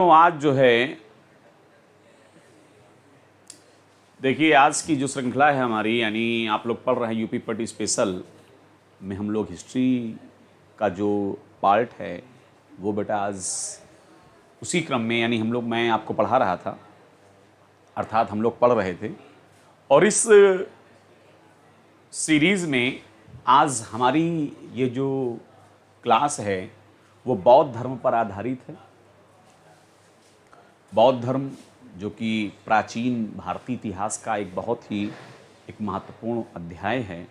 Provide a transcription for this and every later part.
तो आज जो है देखिए, आज की जो श्रृंखला है हमारी, यानी आप लोग पढ़ रहे हैं यूपी पट्टी स्पेशल में, हम लोग हिस्ट्री का जो पार्ट है वो बेटा आज उसी क्रम में, यानी हम लोग, मैं आपको पढ़ा रहा था, अर्थात हम लोग पढ़ रहे थे। और इस सीरीज़ में आज हमारी ये जो क्लास है वो बौद्ध धर्म पर आधारित है। बौद्ध धर्म जो कि प्राचीन भारतीय इतिहास का एक बहुत ही एक महत्वपूर्ण अध्याय है,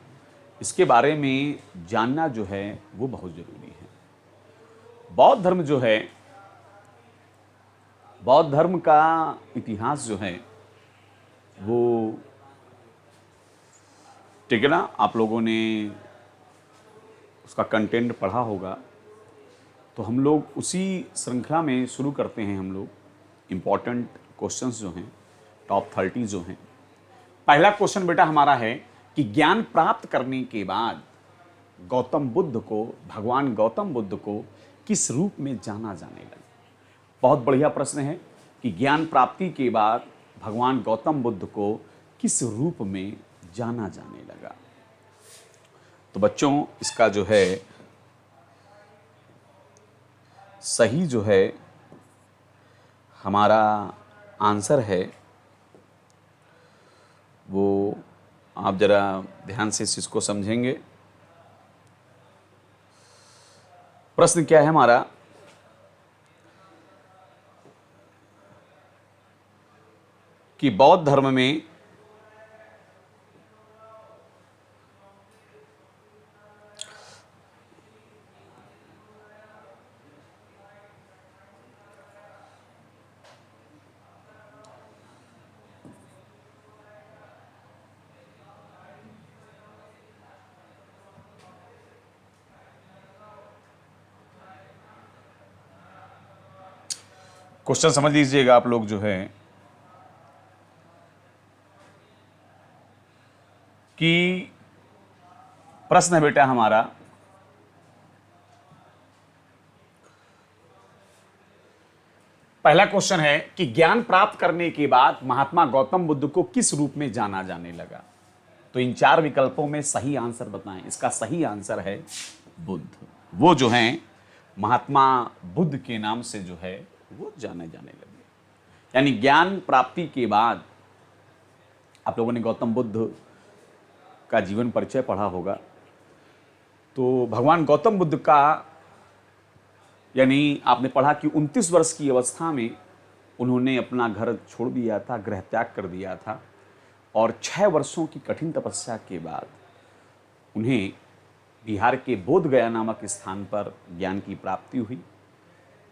इसके बारे में जानना जो है वो बहुत ज़रूरी है। बौद्ध धर्म जो है, बौद्ध धर्म का इतिहास जो है वो, ठीक है ना, आप लोगों ने उसका कंटेंट पढ़ा होगा। तो हम लोग उसी श्रृंखला में शुरू करते हैं। हम लोग इम्पॉर्टेंट क्वेश्चंस जो हैं, टॉप 30 जो हैं। पहला क्वेश्चन बेटा हमारा है कि ज्ञान प्राप्त करने के बाद भगवान गौतम बुद्ध को किस रूप में जाना जाने लगा। बहुत बढ़िया प्रश्न है कि ज्ञान प्राप्ति के बाद भगवान गौतम बुद्ध को किस रूप में जाना जाने लगा। तो बच्चों, इसका जो है सही जो है हमारा आंसर है वो, आप जरा ध्यान से इसको समझेंगे। प्रश्न क्या है हमारा कि बौद्ध धर्म में क्वेश्चन समझ लीजिएगा आप लोग जो है कि प्रश्न है बेटा हमारा पहला क्वेश्चन है कि ज्ञान प्राप्त करने के बाद महात्मा गौतम बुद्ध को किस रूप में जाना जाने लगा। तो इन 4 विकल्पों में सही आंसर बताएं। इसका सही आंसर है बुद्ध। वो जो हैं महात्मा बुद्ध के नाम से जो है वो जाने लगे। यानी ज्ञान प्राप्ति के बाद आप लोगों ने गौतम बुद्ध का जीवन परिचय पढ़ा होगा। तो भगवान गौतम बुद्ध का, यानी आपने पढ़ा कि 29 वर्ष की अवस्था में उन्होंने अपना घर छोड़ दिया था, गृह त्याग कर दिया था, और 6 वर्षों की कठिन तपस्या के बाद उन्हें बिहार के बोध गया नामक स्थान पर ज्ञान की प्राप्ति हुई।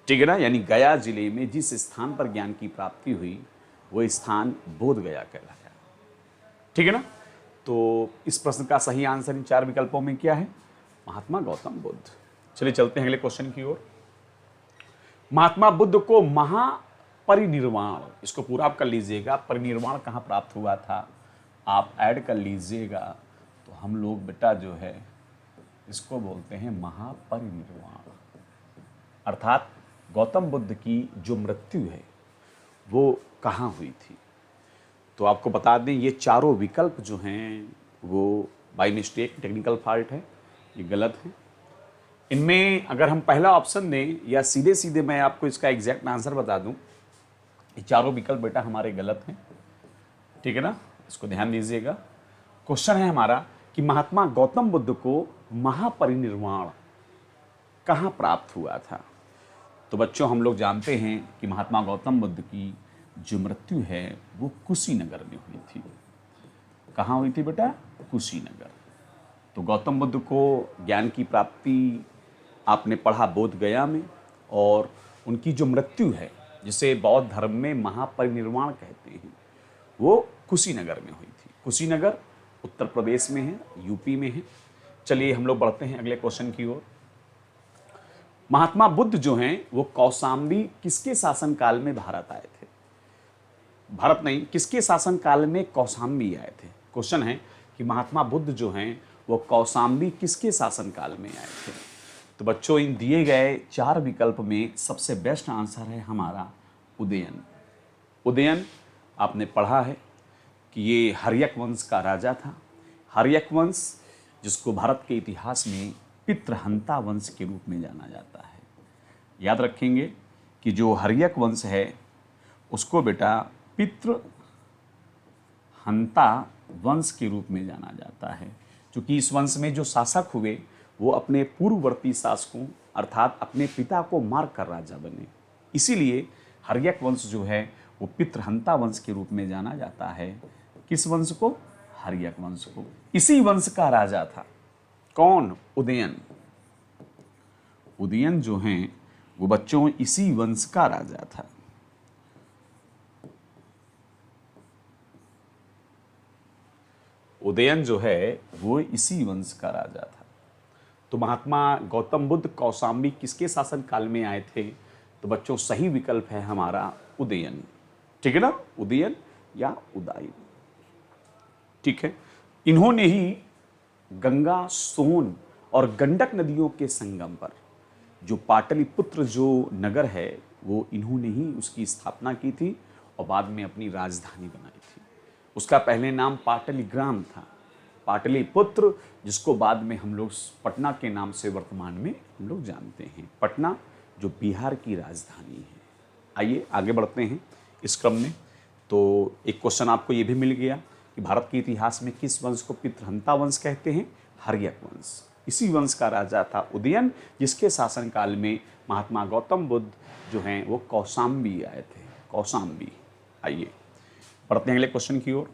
ठीक है ना, यानी गया जिले में जिस स्थान पर ज्ञान की प्राप्ति हुई वो स्थान बोध गया कहलाया। ठीक है ना। तो इस प्रश्न का सही आंसर इन 4 विकल्पों में क्या है? महात्मा गौतम बुद्ध। चलिए चलते हैं अगले क्वेश्चन की ओर। महात्मा बुद्ध को महापरिनिर्वाण, इसको पूरा आप कर लीजिएगा, परिनिर्वाण कहाँ प्राप्त हुआ था आप ऐड कर लीजिएगा। तो हम लोग बेटा जो है इसको बोलते हैं महापरिनिर्वाण, अर्थात गौतम बुद्ध की जो मृत्यु है वो कहाँ हुई थी। तो आपको बता दें ये चारों विकल्प जो हैं वो बाय मिस्टेक टेक्निकल फॉल्ट है, ये गलत है। इनमें अगर हम पहला ऑप्शन दें या सीधे सीधे मैं आपको इसका एग्जैक्ट आंसर बता दूं, ये चारों विकल्प बेटा हमारे गलत हैं। ठीक है ना, इसको ध्यान दीजिएगा। क्वेश्चन है हमारा कि महात्मा गौतम बुद्ध को महापरिनिर्वाण कहाँ प्राप्त हुआ था। तो बच्चों, हम लोग जानते हैं कि महात्मा गौतम बुद्ध की जो मृत्यु है वो कुशीनगर में हुई थी। कहाँ हुई थी बेटा? कुशीनगर। तो गौतम बुद्ध को ज्ञान की प्राप्ति आपने पढ़ा बोध गया में, और उनकी जो मृत्यु है जिसे बौद्ध धर्म में महापरिनिर्वाण कहते हैं वो कुशीनगर में हुई थी। कुशीनगर उत्तर प्रदेश में है, यूपी में है। चलिए हम लोग बढ़ते हैं अगले क्वेश्चन की ओर। महात्मा बुद्ध जो हैं वो कौशाम्बी किसके शासनकाल में भारत आए थे? भारत नहीं, किसके शासनकाल में कौशाम्बी आए थे। क्वेश्चन है कि महात्मा बुद्ध जो हैं वो कौशाम्बी किसके शासनकाल में आए थे। तो बच्चों, इन दिए गए 4 विकल्प में सबसे बेस्ट आंसर है हमारा उदयन। उदयन आपने पढ़ा है कि ये हर्यक वंश का राजा था। हर्यक वंश जिसको भारत के इतिहास में पितृहंता वंश के रूप में जाना जाता है। याद रखेंगे कि जो हर्यक वंश है उसको बेटा पितृहंता वंश के रूप में जाना जाता है, क्योंकि इस वंश में जो शासक हुए वो अपने पूर्ववर्ती शासकों अर्थात अपने पिता को मार कर राजा बने। इसीलिए हर्यक वंश जो है वो पितृहंता वंश के रूप में जाना जाता है। किस वंश को? हर्यक वंश को। इसी वंश का राजा था कौन? उदयन। उदयन जो हैं वो बच्चों इसी वंश का राजा था। उदयन जो है वो इसी वंश का राजा था। तो महात्मा गौतम बुद्ध कौशाम्बी किसके शासन काल में आए थे? तो बच्चों सही विकल्प है हमारा उदयन। ठीक है ना, उदयन या उदयन। ठीक है, इन्होंने ही गंगा, सोन और गंडक नदियों के संगम पर जो पाटलिपुत्र जो नगर है वो इन्होंने ही उसकी स्थापना की थी और बाद में अपनी राजधानी बनाई थी। उसका पहले नाम पाटलिग्राम था, पाटलिपुत्र, जिसको बाद में हम लोग पटना के नाम से वर्तमान में हम लोग जानते हैं। पटना जो बिहार की राजधानी है। आइए आगे बढ़ते हैं इस क्रम में। तो एक क्वेश्चन आपको ये भी मिल गया कि भारत के इतिहास में किस वंश को पितृहंता वंश कहते हैं? हर्यक वंश। इसी वंश का राजा था उदयन, जिसके शासनकाल में महात्मा गौतम बुद्ध जो हैं वो कौशाम्बी आए थे। कौशाम्बी। आइए बढ़ते हैं अगले क्वेश्चन की ओर।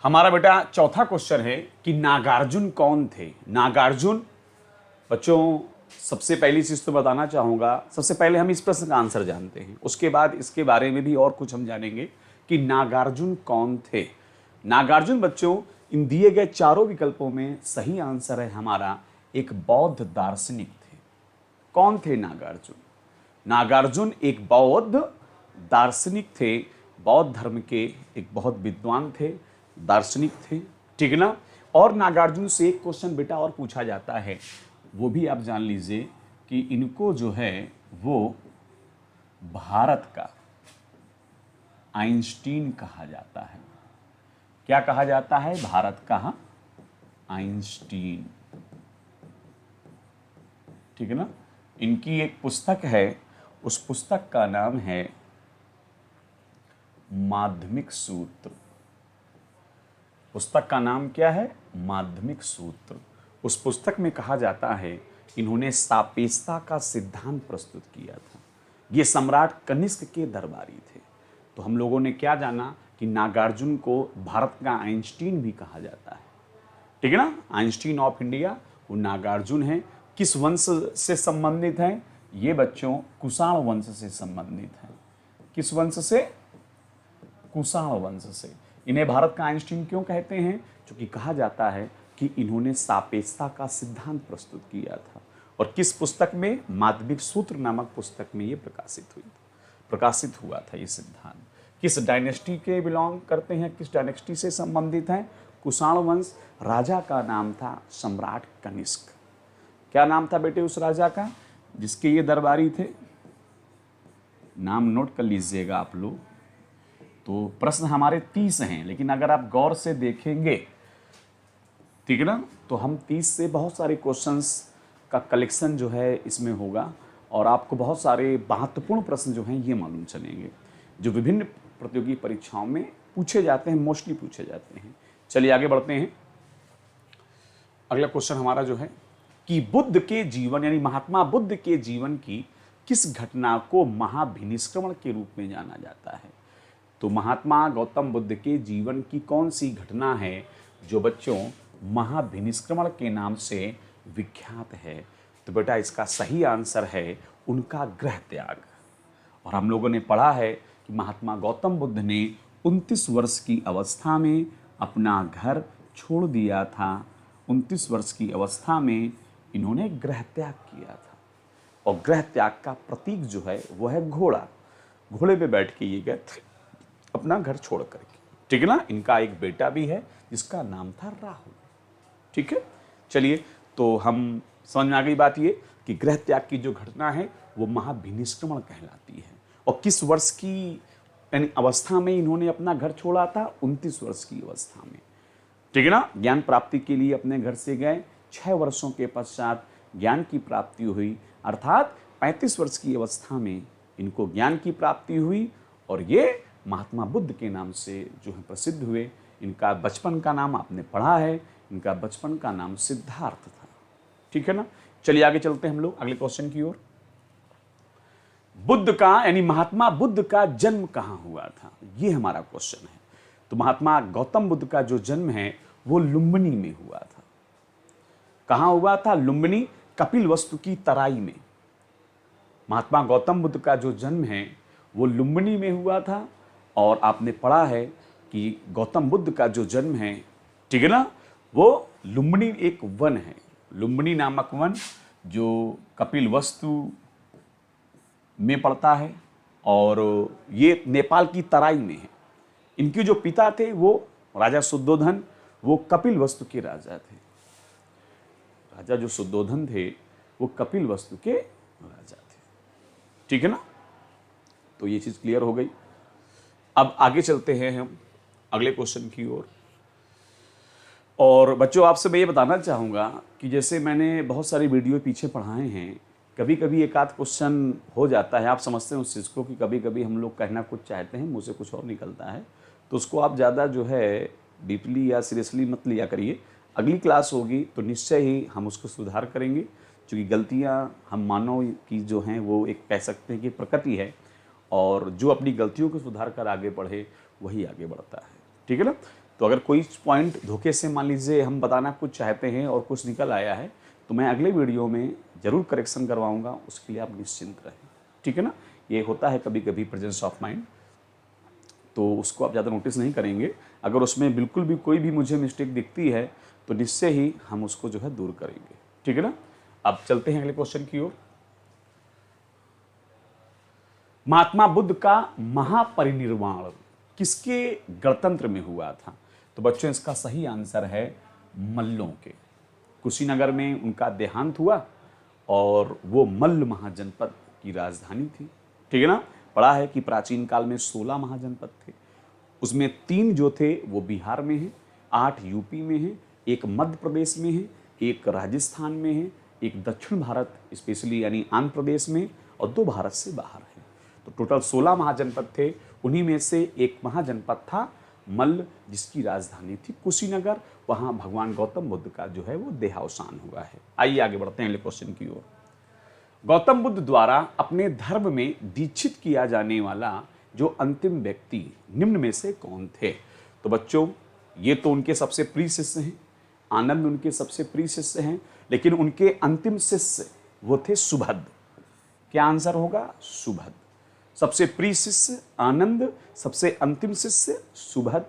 हमारा बेटा चौथा क्वेश्चन है कि नागार्जुन कौन थे? नागार्जुन बच्चों सबसे पहली चीज तो बताना चाहूंगा, सबसे पहले हम इस प्रश्न का आंसर जानते हैं, उसके बाद इसके बारे में भी और कुछ हम जानेंगे कि नागार्जुन कौन थे। नागार्जुन बच्चों इन दिए गए चारों विकल्पों में सही आंसर है हमारा एक बौद्ध दार्शनिक थे। कौन थे नागार्जुन? नागार्जुन एक बौद्ध दार्शनिक थे, बौद्ध धर्म के एक बहुत विद्वान थे, दार्शनिक थे। ठीक ना। और नागार्जुन से एक क्वेश्चन बेटा और पूछा जाता है, वो भी आप जान लीजिए कि इनको जो है वो भारत का आइंस्टीन कहा जाता है। क्या कहा जाता है? भारत का आइंस्टीन। ठीक है ना। इनकी एक पुस्तक है, उस पुस्तक का नाम है माध्यमिक सूत्र। पुस्तक का नाम क्या है? माध्यमिक सूत्र। उस पुस्तक में कहा जाता है इन्होंने सापेक्षता का सिद्धांत प्रस्तुत किया था। ये सम्राट कनिष्क के दरबारी थे। तो हम लोगों ने क्या जाना कि नागार्जुन को भारत का आइंस्टीन भी कहा जाता है। ठीक है ना। आइंस्टीन ऑफ इंडिया वो नागार्जुन है। किस वंश से संबंधित है? ये बच्चों कुषाण वंश से संबंधित है। किस वंश से? कुषाण वंश से। इन्हें भारत का आइंस्टीन क्यों कहते हैं? क्योंकि कहा जाता है कि इन्होंने सापेक्षता का सिद्धांत प्रस्तुत किया था। और किस पुस्तक में? माध्यमिक सूत्र नामक पुस्तक में ये प्रकाशित हुआ था ये सिद्धांत। किस डायनेस्टी के बिलोंग करते हैं? किस डायनेस्टी से संबंधित हैं? कुषाण वंश। राजा का नाम था सम्राट कनिष्क। क्या नाम था बेटे उस राजा का जिसके ये दरबारी थे? नाम नोट कर लीजिएगा आप लोग। तो प्रश्न हमारे 30 हैं, लेकिन अगर आप गौर से देखेंगे, ठीक है ना, तो हम 30 से बहुत सारे क्वेश्चंस का कलेक्शन जो है इसमें होगा और आपको बहुत सारे महत्वपूर्ण प्रश्न जो हैं ये मालूम चलेंगे जो विभिन्न प्रतियोगी परीक्षाओं में पूछे जाते हैं, मोस्टली पूछे जाते हैं। चलिए आगे बढ़ते हैं। अगला क्वेश्चन हमारा जो है कि बुद्ध के जीवन यानी महात्मा बुद्ध के जीवन की किस घटना को महाभिनिष्क्रमण के रूप में जाना जाता है? तो महात्मा गौतम बुद्ध के जीवन की कौन सी घटना है जो बच्चों महाभिनिष्क्रमण के नाम से विख्यात है? तो बेटा इसका सही आंसर है उनका गृह त्याग। और हम लोगों ने पढ़ा है कि महात्मा गौतम बुद्ध ने 29 वर्ष की अवस्था में अपना घर छोड़ दिया था। 29 वर्ष की अवस्था में इन्होंने गृह त्याग किया था। और गृह त्याग का प्रतीक जो है वो है घोड़ा। घोड़े पे बैठ के ये गए थे अपना घर छोड़ करके। ठीक है ना। इनका एक बेटा भी है जिसका नाम था राहुल। ठीक है। चलिए तो हम समझ में आ गई बात ये कि गृह त्याग की जो घटना है वो महाभिनिष्क्रमण कहलाती है। और किस वर्ष की यानी अवस्था में इन्होंने अपना घर छोड़ा था? 29 वर्ष की अवस्था में, ठीक है ना। ज्ञान प्राप्ति के लिए अपने घर से गए, 6 वर्षों के पश्चात ज्ञान की प्राप्ति हुई, अर्थात 35 वर्ष की अवस्था में इनको ज्ञान की प्राप्ति हुई और ये महात्मा बुद्ध के नाम से जो है प्रसिद्ध हुए। इनका बचपन का नाम आपने पढ़ा है, इनका बचपन का नाम सिद्धार्थ था, ठीक है ना। चलिए आगे चलते हैं हम लोग अगले क्वेश्चन की ओर। बुद्ध का यानी महात्मा बुद्ध का जन्म कहाँ हुआ था, ये हमारा क्वेश्चन है। तो महात्मा गौतम बुद्ध का जो जन्म है वो लुम्बिनी में हुआ था। कहाँ हुआ था? लुम्बिनी, कपिलवस्तु की तराई में। महात्मा गौतम बुद्ध का जो जन्म है वो लुम्बिनी में हुआ था। और आपने पढ़ा है कि गौतम बुद्ध का जो जन्म है, ठीक है ना, वो लुम्बिनी एक वन है, लुम्बिनी नामक वन जो कपिलवस्तु में पड़ता है और ये नेपाल की तराई में है। इनके जो पिता थे वो राजा शुद्धोधन, वो कपिलवस्तु के राजा थे। राजा जो शुद्धोधन थे वो कपिलवस्तु के राजा थे, ठीक है ना। तो ये चीज क्लियर हो गई। अब आगे चलते हैं हम अगले क्वेश्चन की ओर। और बच्चों आपसे मैं ये बताना चाहूँगा कि जैसे मैंने बहुत सारी वीडियो पीछे पढ़ाए हैं, कभी कभी एक आध क्वेश्चन हो जाता है, आप समझते हैं उस चीज़ को कि कभी कभी हम लोग कहना कुछ चाहते हैं, मुँह से कुछ और निकलता है, तो उसको आप ज़्यादा जो है डीपली या सीरियसली मत लिया करिए। अगली क्लास होगी तो निश्चय ही हम उसको सुधार करेंगे, क्योंकि गलतियाँ हम मानव की जो हैं वो एक कह सकते हैं कि प्रकृति है, और जो अपनी गलतियों को सुधार कर आगे बढ़े वही आगे बढ़ता है, ठीक है ना। तो अगर कोई पॉइंट धोखे से मान लीजिए हम बताना कुछ चाहते हैं और कुछ निकल आया है तो मैं अगले वीडियो में ज़रूर करेक्शन करवाऊंगा, उसके लिए आप निश्चिंत रहें, ठीक है ना। ये होता है कभी कभी प्रेजेंस ऑफ माइंड, तो उसको आप ज़्यादा नोटिस नहीं करेंगे। अगर उसमें बिल्कुल भी कोई भी मुझे मिस्टेक दिखती है तो निश्चय ही हम उसको जो है दूर करेंगे, ठीक है ना। अब चलते हैं अगले क्वेश्चन की ओर। महात्मा बुद्ध का महापरिनिर्वाण किसके गणतंत्र में हुआ था? तो बच्चों इसका सही आंसर है मल्लों के। कुशीनगर में उनका देहांत हुआ और वो मल्ल महाजनपद की राजधानी थी, ठीक है ना। पढ़ा है कि प्राचीन काल में 16 महाजनपद थे, उसमें 3 जो थे वो बिहार में हैं, 8 यूपी में हैं, एक मध्य प्रदेश में है, एक राजस्थान में है, एक दक्षिण भारत स्पेशली यानी आंध्र प्रदेश में, और 2 भारत से बाहर है। तो टोटल 16 महाजनपद थे, उन्हीं में से एक महाजनपद था मल्ल, जिसकी राजधानी थी कुशीनगर। वहाँ भगवान गौतम बुद्ध का जो है वो देहावसान हुआ है। आइए आगे बढ़ते हैं अगले क्वेश्चन की ओर। गौतम बुद्ध द्वारा अपने धर्म में दीक्षित किया जाने वाला जो अंतिम व्यक्ति निम्न में से कौन थे? तो बच्चों ये तो उनके सबसे प्रिय शिष्य हैं, आनंद उनके सबसे प्रिय शिष्य हैं, लेकिन उनके अंतिम शिष्य वो थे सुभद्र। क्या आंसर होगा? सुभद्र। सबसे प्रिय शिष्य आनंद, सबसे अंतिम शिष्य सुभद्र,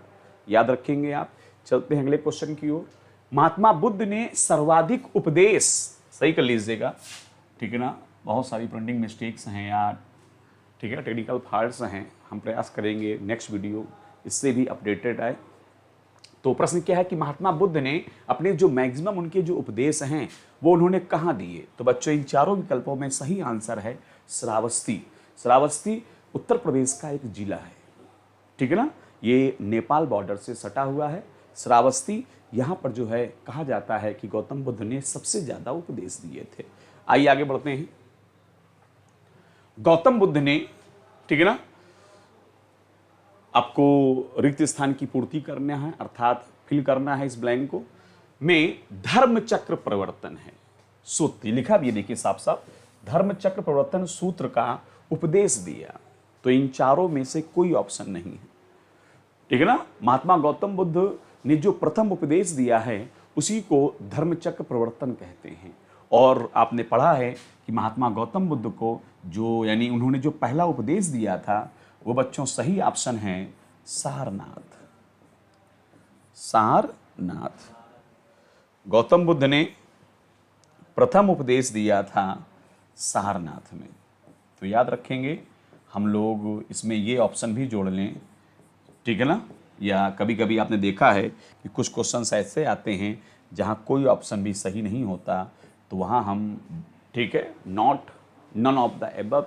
याद रखेंगे आप। चलते हैं अगले क्वेश्चन की ओर। महात्मा बुद्ध ने सर्वाधिक उपदेश, सही कर लीजिएगा, ठीक है ना, बहुत सारी प्रिंटिंग मिस्टेक्स हैं यार, ठीक है, टेक्निकल फॉल्ट्स हैं, हम प्रयास करेंगे नेक्स्ट वीडियो इससे भी अपडेटेड आए। तो प्रश्न क्या है कि महात्मा बुद्ध ने अपने जो मैक्सिमम उनके जो उपदेश हैं वो उन्होंने कहाँ दिए? तो बच्चों इन चारों विकल्पों में सही आंसर है श्रावस्ती। श्रावस्ती उत्तर प्रदेश का एक जिला है, ठीक है ना, ये नेपाल बॉर्डर से सटा हुआ है। श्रावस्ती यहाँ पर जो है कहा जाता है कि गौतम बुद्ध ने सबसे ज्यादा उपदेश दिए थे। आइए आगे बढ़ते हैं। गौतम बुद्ध ने, ठीक है ना, आपको रिक्त स्थान की पूर्ति करना है, अर्थात फिल करना है इस ब्लैंक को, में धर्म चक्र प्रवर्तन है सूत्र लिखा भी, देखिए साफ साफ, धर्म चक्र प्रवर्तन सूत्र का उपदेश दिया। तो इन चारों में से कोई ऑप्शन नहीं है, ठीक है ना। महात्मा गौतम बुद्ध ने जो प्रथम उपदेश दिया है उसी को धर्मचक्र प्रवर्तन कहते हैं। और आपने पढ़ा है कि महात्मा गौतम बुद्ध को जो यानी उन्होंने जो पहला उपदेश दिया था वो बच्चों सही ऑप्शन है सारनाथ। सारनाथ गौतम बुद्ध ने प्रथम उपदेश दिया था सारनाथ में। तो याद रखेंगे हम लोग, इसमें ये ऑप्शन भी जोड़ लें, ठीक है ना। या कभी कभी आपने देखा है कि कुछ क्वेश्चंस ऐसे आते हैं जहाँ कोई ऑप्शन भी सही नहीं होता, तो वहाँ हम, ठीक है, not none of the above,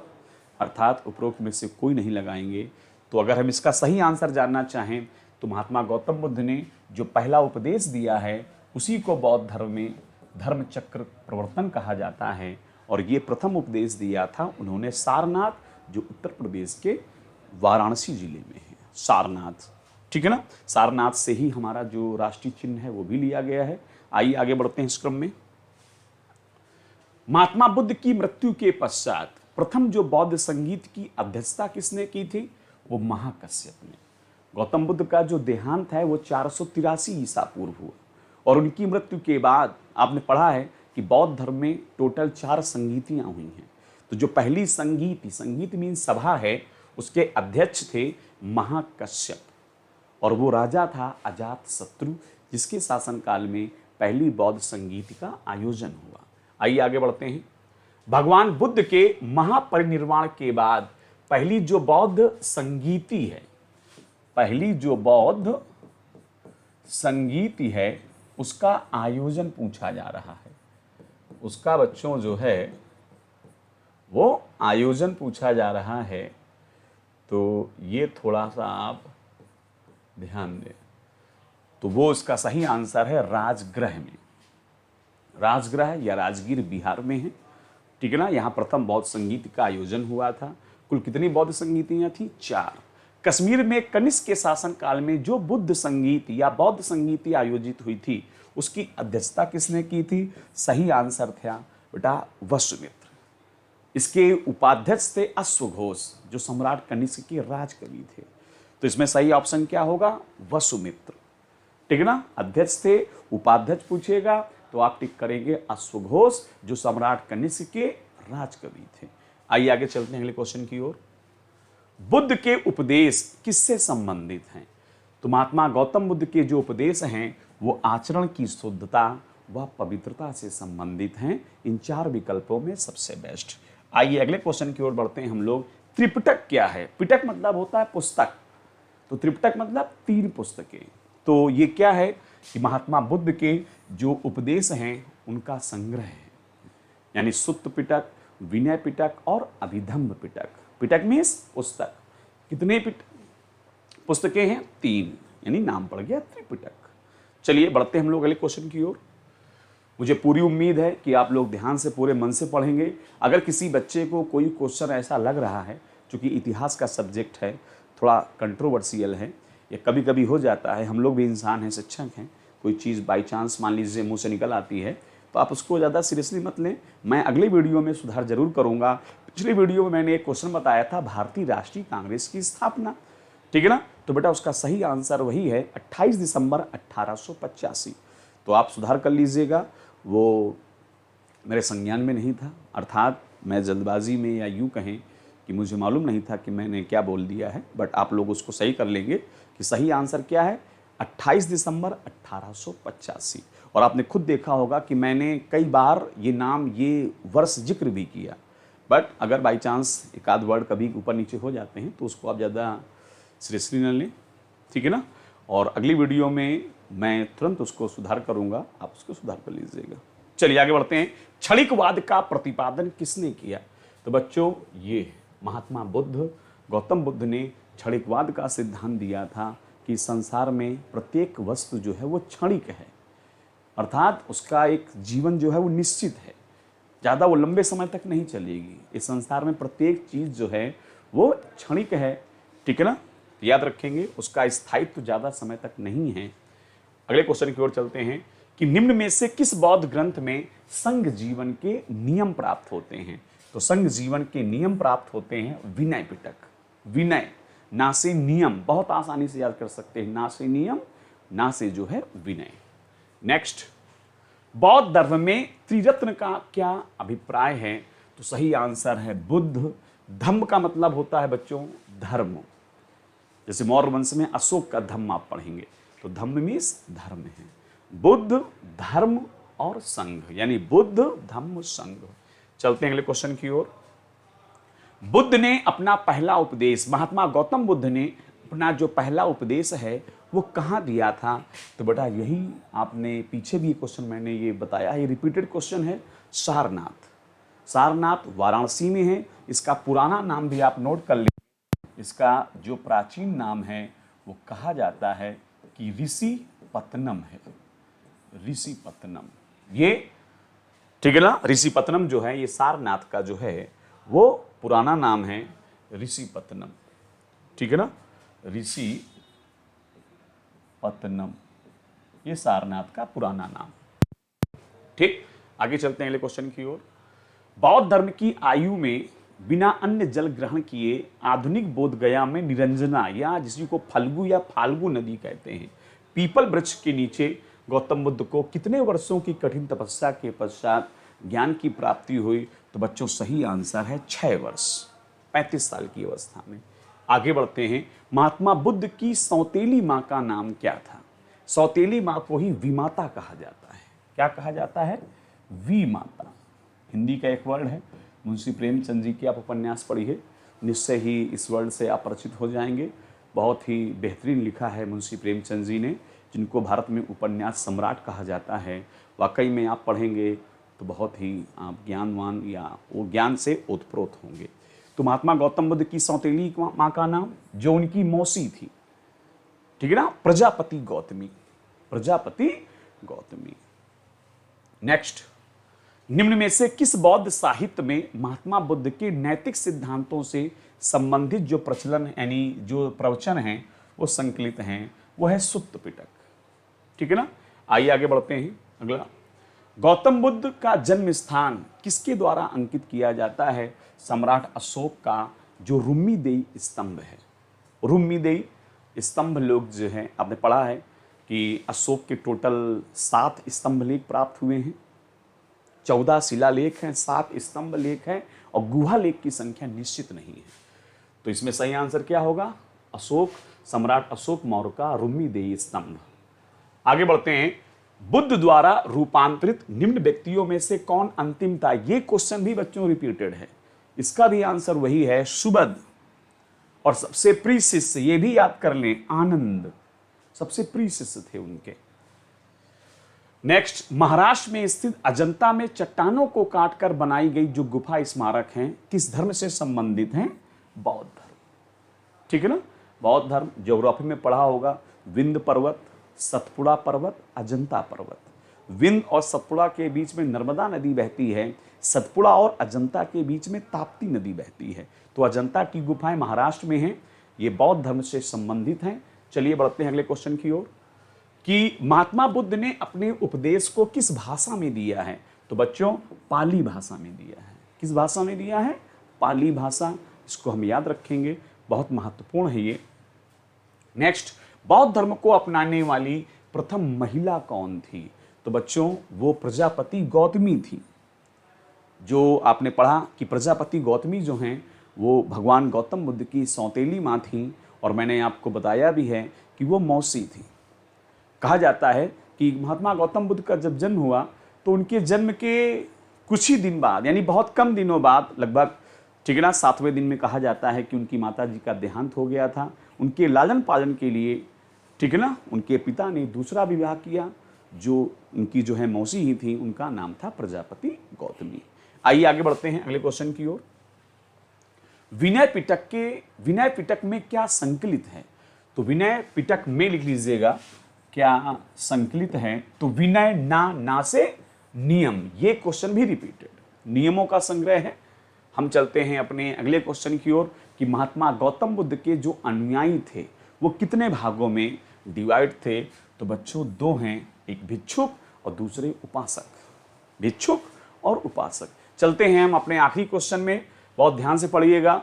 अर्थात उपरोक्त में से कोई नहीं लगाएंगे। तो अगर हम इसका सही आंसर जानना चाहें तो महात्मा गौतम बुद्ध ने जो पहला उपदेश दिया है उसी को बौद्ध धर्म में धर्म चक्र प्रवर्तन कहा जाता है। और ये प्रथम उपदेश दिया था उन्होंने सारनाथ, जो उत्तर प्रदेश के वाराणसी जिले में है। सारनाथ, ठीक है ना। सारनाथ से ही हमारा जो राष्ट्रीय चिन्ह है वो भी लिया गया है। आइए आगे बढ़ते हैं इस क्रम में। महात्मा बुद्ध की मृत्यु के पश्चात प्रथम जो बौद्ध संगीत की अध्यक्षता किसने की थी? वो महाकश्यप ने। गौतम बुद्ध का जो देहांत है वो 483 ईसा पूर्व हुआ और उनकी मृत्यु के बाद आपने पढ़ा है कि बौद्ध धर्म में टोटल 4 संगीतियां हुई हैं। तो जो पहली संगीत मीन सभा है, उसके अध्यक्ष थे महाकश्यप और वो राजा था अजातशत्रु, जिसके शासनकाल में पहली बौद्ध संगीत का आयोजन हुआ। आइए आगे बढ़ते हैं। भगवान बुद्ध के महापरिनिर्वाण के बाद पहली जो बौद्ध संगीति है, पहली जो बौद्ध संगीति है उसका आयोजन पूछा जा रहा है। उसका बच्चों जो है वो आयोजन पूछा जा रहा है। तो ये थोड़ा सा आप ध्यान दें। तो वो इसका सही आंसर है राजगृह में। राजगृह या राजगीर बिहार में है, ठीक है ना। यहाँ प्रथम बौद्ध संगीत का आयोजन हुआ था। कुल कितनी बौद्ध संगीतियाँ थी? 4। कश्मीर में कनिष्क के शासन काल में जो बुद्ध संगीत या बौद्ध संगीति आयोजित हुई थी उसकी अध्यक्षता किसने की थी? सही आंसर था बेटा वसुमित्र। इसके उपाध्यक्ष थे अश्वघोष, जो सम्राट कनिष्क के राजकवि थे। तो इसमें सही ऑप्शन क्या होगा? वसुमित्र, ठीक है ना। अध्यक्ष थे, उपाध्यक्ष पूछेगा तो आप टिक करेंगे अश्वघोष, जो सम्राट कनिष्क के राजकवि थे। आइए आगे चलते हैं अगले क्वेश्चन की ओर। बुद्ध के उपदेश किससे संबंधित हैं? तो महात्मा गौतम बुद्ध के जो उपदेश हैं वो आचरण की शुद्धता व पवित्रता से संबंधित हैं। इन 4 विकल्पों में सबसे बेस्ट। आइए अगले क्वेश्चन की ओर बढ़ते हैं हम लोग। त्रिपिटक क्या है? पिटक मतलब होता है पुस्तक, तो त्रिपिटक मतलब 3 पुस्तकें। तो ये क्या है कि महात्मा बुद्ध के जो उपदेश हैं उनका संग्रह है, यानी सुत्त पिटक, विनय पिटक और अभिधम्म पिटक। पिटक मीन्स पुस्तक। कितने पुस्तकें हैं? 3, यानी नाम पड़ गया त्रिपिटक। चलिए बढ़ते हम लोग अगले क्वेश्चन की ओर। मुझे पूरी उम्मीद है कि आप लोग ध्यान से पूरे मन से पढ़ेंगे। अगर किसी बच्चे को कोई क्वेश्चन ऐसा लग रहा है, चूँकि इतिहास का सब्जेक्ट है, थोड़ा कंट्रोवर्शियल है, या कभी कभी हो जाता है, हम लोग भी इंसान हैं, शिक्षक हैं, कोई चीज़ बाई चांस मान लीजिए मुँह से निकल आती है तो आप उसको ज़्यादा सीरियसली मत लें। मैं अगले वीडियो में सुधार जरूर करूँगा। पिछले वीडियो में मैंने एक क्वेश्चन बताया था भारतीय राष्ट्रीय कांग्रेस की स्थापना, ठीक है ना। तो बेटा उसका सही आंसर वही है 28 दिसंबर 1885। तो आप सुधार कर लीजिएगा, वो मेरे संज्ञान में नहीं था, अर्थात मैं जल्दबाजी में या यूँ कहें कि मुझे मालूम नहीं था कि मैंने क्या बोल दिया है, बट आप लोग उसको सही कर लेंगे कि सही आंसर क्या है 28 दिसंबर 1885। और आपने खुद देखा होगा कि मैंने कई बार ये नाम, ये वर्ष जिक्र भी किया, बट अगर बाई चांस एक आध वर्ड कभी ऊपर नीचे हो जाते हैं तो उसको आप ज़्यादा सीरियसली न लें, ठीक है ना। और अगली वीडियो में मैं तुरंत उसको सुधार करूँगा, आप उसको सुधार कर लीजिएगा। चलिए आगे बढ़ते हैं। क्षणिकवाद का प्रतिपादन किसने किया? तो बच्चों ये महात्मा बुद्ध, गौतम बुद्ध ने क्षणिकवाद का सिद्धांत दिया था कि संसार में प्रत्येक वस्तु जो है वो क्षणिक है, अर्थात उसका एक जीवन जो है वो निश्चित है, ज़्यादा वो लंबे समय तक नहीं चलेगी। इस संसार में प्रत्येक चीज़ जो है वो क्षणिक है, ठीक है ना। याद रखेंगे, उसका स्थायित्व ज़्यादा समय तक नहीं है। अगले क्वेश्चन की ओर चलते हैं कि निम्न में से किस बौद्ध ग्रंथ में संघ जीवन के नियम प्राप्त होते हैं? तो संघ जीवन के नियम प्राप्त होते हैं विनय पिटक। विनय, ना से नियम, बहुत आसानी से याद कर सकते हैं, ना से नियम, ना से जो है विनय। नेक्स्ट, बौद्ध धर्म में त्रिरत्न का क्या अभिप्राय है? तो सही आंसर है बुद्ध। धम्म का मतलब होता है बच्चों धर्म, जैसे मौर्य वंश में अशोक का धम्म आप पढ़ेंगे, तो धम्म मीन्स धर्म है। बुद्ध, धर्म और संघ, यानी बुद्ध, धम्म, संघ। चलते हैं अगले क्वेश्चन की ओर। बुद्ध ने अपना पहला उपदेश, महात्मा गौतम बुद्ध ने अपना जो पहला उपदेश है वो कहाँ दिया था? तो बेटा यही आपने पीछे भी क्वेश्चन मैंने ये बताया, ये रिपीटेड क्वेश्चन है, सारनाथ। सारनाथ वाराणसी में है। इसका पुराना नाम भी आप नोट कर लीजिए। इसका जो प्राचीन नाम है वो कहा जाता है कि ऋषिपत्तनम है। ऋषिपत्तनम, ये ठीक है ना। ऋषिपत्तनम जो है ये सारनाथ का जो है वो पुराना नाम है ऋषिपत्तनम, ठीक है ना। ऋषिपत्तनम ये सारनाथ का पुराना नाम। ठीक, आगे चलते हैं अगले क्वेश्चन की ओर। बौद्ध धर्म की आयु में बिना अन्य जल ग्रहण किए आधुनिक बोध गया में निरंजना या जिसी को फल्गु या फाल्गु नदी कहते हैं, पीपल वृक्ष के नीचे गौतम बुद्ध को कितने वर्षों की कठिन तपस्या के पश्चात ज्ञान की प्राप्ति हुई? तो बच्चों सही आंसर है 6 वर्ष, 35 साल की अवस्था में। आगे बढ़ते हैं। महात्मा बुद्ध की सौतेली माँ का नाम क्या था? सौतेली माँ को ही विमाता कहा जाता है। क्या कहा जाता है? विमाता। हिंदी का एक वर्ड है। मुंशी प्रेमचंद जी की आप उपन्यास पढ़िए, निश्चय ही इस वर्ड से आप परिचित हो जाएंगे। बहुत ही बेहतरीन लिखा है मुंशी प्रेमचंद जी ने, जिनको भारत में उपन्यास सम्राट कहा जाता है। वाकई में आप पढ़ेंगे तो बहुत ही आप ज्ञानवान या वो ज्ञान से ओतप्रोत होंगे। तो महात्मा गौतम बुद्ध की सौतेली माँ का नाम, जो उनकी मौसी थी, ठीक है ना, प्रजापति गौतमी। प्रजापति गौतमी। नेक्स्ट, निम्न में से किस बौद्ध साहित्य में महात्मा बुद्ध के नैतिक सिद्धांतों से संबंधित जो प्रचलन यानी जो प्रवचन हैं वो संकलित हैं? वो है सुत्त पिटक, ठीक है ना। आइए आगे बढ़ते हैं। अगला, गौतम बुद्ध का जन्म स्थान किसके द्वारा अंकित किया जाता है? सम्राट अशोक का जो रुम्मीदेई स्तंभ है। रुम्मीदेई स्तंभ लोग जो हैं, आपने पढ़ा है कि अशोक के टोटल 7 स्तंभ लेख प्राप्त हुए हैं, 14 शिलालेख हैं, 7 स्तंभ लेख हैं और गुहा लेख की संख्या निश्चित नहीं है। तो इसमें सही आंसर क्या होगा? अशोक, सम्राट अशोक मौर्य का रुम्मीदेई स्तंभ। आगे बढ़ते हैं। बुद्ध द्वारा रूपांतरित निम्न व्यक्तियों में से कौन अंतिम था? ये क्वेश्चन भी बच्चों रिपीटेड है। इसका भी आंसर वही है, सुबद। और सबसे प्रिय शिष्य, ये भी याद कर लें, आनंद सबसे प्रिय शिष्य थे उनके। नेक्स्ट, महाराष्ट्र में स्थित अजंता में चट्टानों को काटकर बनाई गई जो गुफा स्मारक हैं किस धर्म से संबंधित हैं? बौद्ध धर्म, ठीक है ना। बौद्ध धर्म ज्योग्राफी में पढ़ा होगा। विंध्य पर्वत, सतपुड़ा पर्वत, अजंता पर्वत। विंध्य और सतपुड़ा के बीच में नर्मदा नदी बहती है, सतपुड़ा और अजंता के बीच में ताप्ती नदी बहती है। तो अजंता की गुफाएं महाराष्ट्र में हैं, ये बौद्ध धर्म से संबंधित हैं। चलिए बढ़ते हैं अगले क्वेश्चन की ओर कि महात्मा बुद्ध ने अपने उपदेश को किस भाषा में दिया है? तो बच्चों पाली भाषा में दिया है। किस भाषा में दिया है? पाली भाषा। इसको हम याद रखेंगे, बहुत महत्वपूर्ण है ये। नेक्स्ट, बौद्ध धर्म को अपनाने वाली प्रथम महिला कौन थी? तो बच्चों वो प्रजापति गौतमी थी। जो आपने पढ़ा कि प्रजापति गौतमी जो हैं वो भगवान गौतम बुद्ध की सौतेली माँ थी, और मैंने आपको बताया भी है कि वो मौसी थी। कहा जाता है कि महात्मा गौतम बुद्ध का जब जन्म हुआ तो उनके जन्म के कुछ ही दिन बाद, यानी बहुत कम दिनों बाद, लगभग ठीक है ना 7वें दिन में कहा जाता है कि उनकी माता जी का देहांत हो गया था। उनके लालन पालन के लिए, ठीक है ना, उनके पिता ने दूसरा विवाह किया, जो उनकी जो है मौसी ही थी, उनका नाम था प्रजापति गौतमी। आइए आगे बढ़ते हैं अगले क्वेश्चन की ओर। विनय पिटक में क्या संकलित है? तो विनय पिटक में लिख लीजिएगा क्या संकलित है। तो विनय ना से नियम, ये क्वेश्चन भी रिपीटेड, नियमों का संग्रह है। हम चलते हैं अपने अगले क्वेश्चन की ओर कि महात्मा गौतम बुद्ध के जो अनुयायी थे वो कितने भागों में डिवाइड थे? तो बच्चों 2 हैं, एक भिक्षुक और दूसरे उपासक। भिक्षुक और उपासक। चलते हैं हम अपने आखिरी क्वेश्चन में, बहुत ध्यान से पढ़िएगा।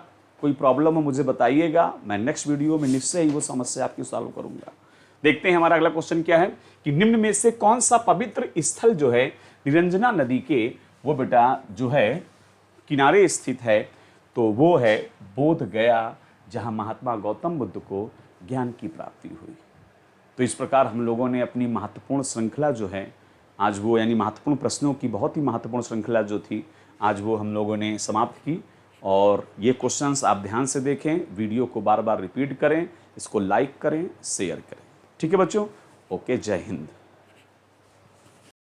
कोई प्रॉब्लम हो मुझे बताइएगा, मैं नेक्स्ट वीडियो में निश्चय ही वो समस्या आपकी सॉल्व करूंगा। देखते हैं हमारा अगला क्वेश्चन क्या है कि निम्न में से कौन सा पवित्र स्थल जो है निरंजना नदी के वो बेटा जो है किनारे स्थित है? तो वो है बोध गया, जहां महात्मा गौतम बुद्ध को ज्ञान की प्राप्ति हुई। तो इस प्रकार हम लोगों ने अपनी महत्वपूर्ण श्रृंखला जो है आज वो, यानी महत्वपूर्ण प्रश्नों की बहुत ही महत्वपूर्ण श्रृंखला जो थी आज वो हम लोगों ने समाप्त की। और ये क्वेश्चंस आप ध्यान से देखें, वीडियो को बार बार रिपीट करें, इसको लाइक करें, शेयर करें। ठीक है बच्चों, ओके, जय हिंद।